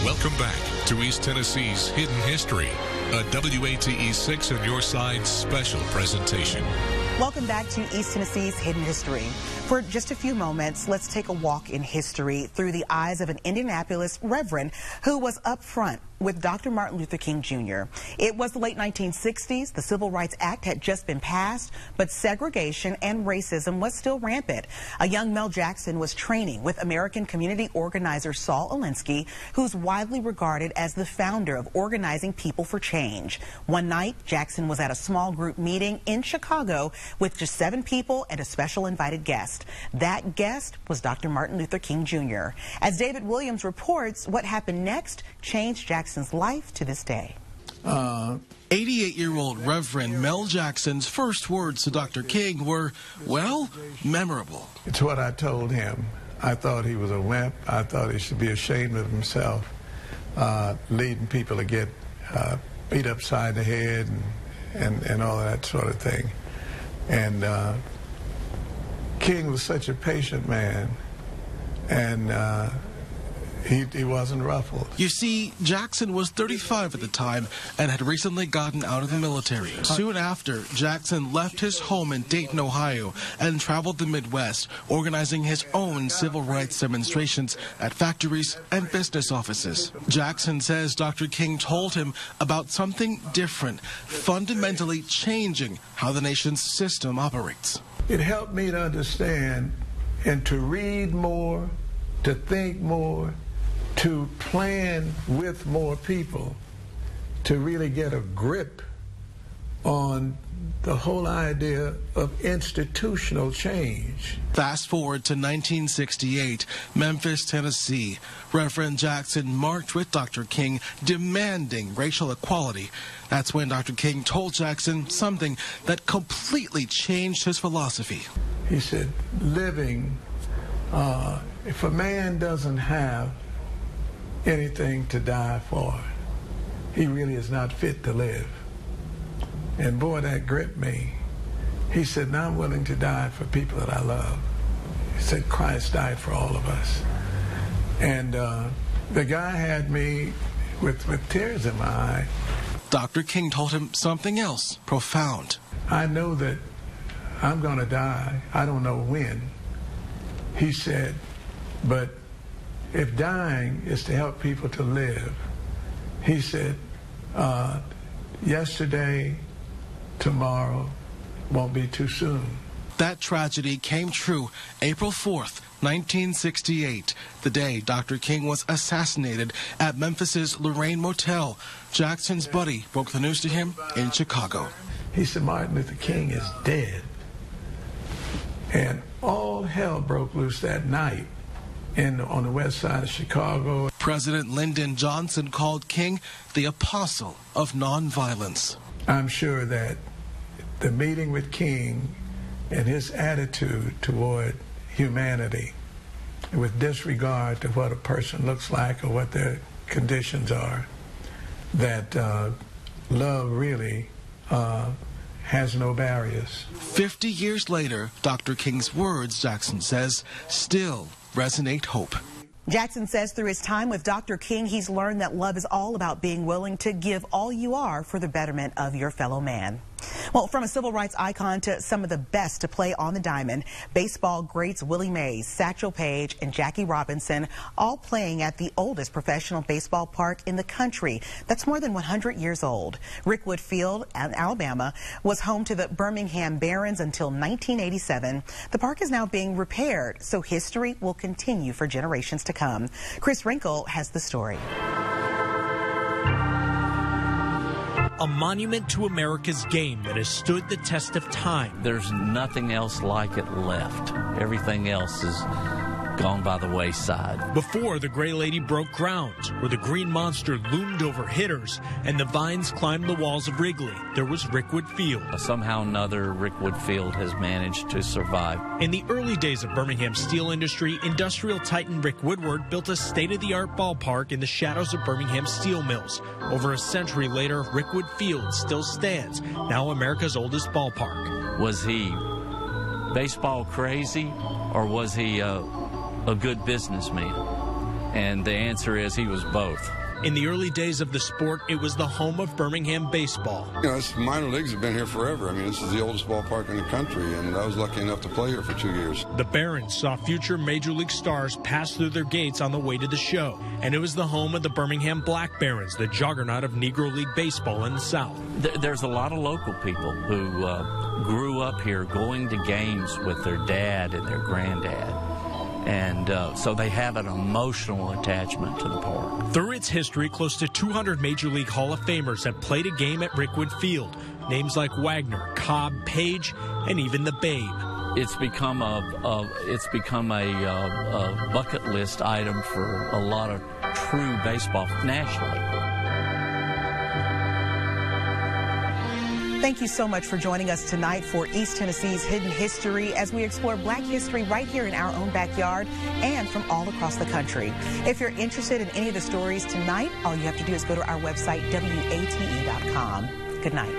Welcome back to East Tennessee's Hidden History, a WATE 6 on your side special presentation. Welcome back to East Tennessee's Hidden History. For just a few moments, let's take a walk in history through the eyes of an Indianapolis reverend who was up front with Dr. Martin Luther King Jr. It was the late 1960s. The Civil Rights Act had just been passed, but segregation and racism was still rampant. A young Mel Jackson was training with American community organizer Saul Alinsky, who's widely regarded as the founder of organizing people for change. One night, Jackson was at a small group meeting in Chicago with just 7 people and a special invited guest. That guest was Dr. Martin Luther King Jr. As David Williams reports, what happened next changed Jackson's life to this day. 88-year-old Reverend Mel Jackson's first words to Dr. King were, well, memorable. It's what I told him. I thought he was a wimp. I thought he should be ashamed of himself, leading people to get beat upside the head and all that sort of thing. And King was such a patient man, and he wasn't ruffled. You see, Jackson was 35 at the time and had recently gotten out of the military. Soon after, Jackson left his home in Dayton, Ohio, and traveled the Midwest, organizing his own civil rights demonstrations at factories and business offices. Jackson says Dr. King told him about something different, fundamentally changing how the nation's system operates. It helped me to understand and to read more, to think more, to plan with more people, to really get a grip on the whole idea of institutional change. Fast forward to 1968, Memphis, Tennessee. Reverend Jackson marched with Dr. King demanding racial equality. That's when Dr. King told Jackson something that completely changed his philosophy. He said, living, if a man doesn't have anything to die for, he really is not fit to live. And boy, that gripped me. He said, now I'm willing to die for people that I love. He said, Christ died for all of us. And the guy had me with tears in my eye. Dr. King told him something else profound. I know that I'm going to die. I don't know when. He said, but if dying is to help people to live, he said, yesterday, tomorrow won't be too soon. That tragedy came true April 4th, 1968, the day Dr. King was assassinated at Memphis's Lorraine Motel. Jackson's buddy broke the news to him in Chicago. He said, Martin Luther King is dead. And all hell broke loose that night on the west side of Chicago. President Lyndon Johnson called King the apostle of nonviolence. I'm sure that the meeting with King and his attitude toward humanity, with disregard to what a person looks like or what their conditions are, that love really has no barriers. 50 years later, Dr. King's words, Jackson says, still resonate hope. Jackson says through his time with Dr. King, he's learned that love is all about being willing to give all you are for the betterment of your fellow man. Well, from a civil rights icon to some of the best to play on the diamond, baseball greats Willie Mays, Satchel Paige, and Jackie Robinson all playing at the oldest professional baseball park in the country. That's more than 100 years old. Rickwood Field in Alabama was home to the Birmingham Barons until 1987. The park is now being repaired, so history will continue for generations to come. Chris Wrinkle has the story. A monument to America's game that has stood the test of time. There's nothing else like it left. Everything else is gone by the wayside. Before the Gray Lady broke ground, where the Green Monster loomed over hitters and the vines climbed the walls of Wrigley, there was Rickwood Field. Somehow or another, Rickwood Field has managed to survive. In the early days of Birmingham's steel industry, industrial titan Rick Woodward built a state-of-the-art ballpark in the shadows of Birmingham's steel mills. Over a century later, Rickwood Field still stands, now America's oldest ballpark. Was he baseball crazy, or was he a good businessman? And the answer is he was both. In the early days of the sport, it was the home of Birmingham baseball. You know, minor leagues have been here forever. I mean, this is the oldest ballpark in the country, and I was lucky enough to play here for 2 years. The Barons saw future Major League stars pass through their gates on the way to the show, and it was the home of the Birmingham Black Barons, the juggernaut of Negro League baseball in the South. There's a lot of local people who grew up here going to games with their dad and their granddad. And so they have an emotional attachment to the park. Through its history, close to 200 Major League Hall of Famers have played a game at Rickwood Field. Names like Wagner, Cobb, Page, and even the Babe. It's become a bucket list item for a lot of true baseball nationally. Thank you so much for joining us tonight for East Tennessee's Hidden History as we explore Black history right here in our own backyard and from all across the country. If you're interested in any of the stories tonight, all you have to do is go to our website, WATE.com. Good night.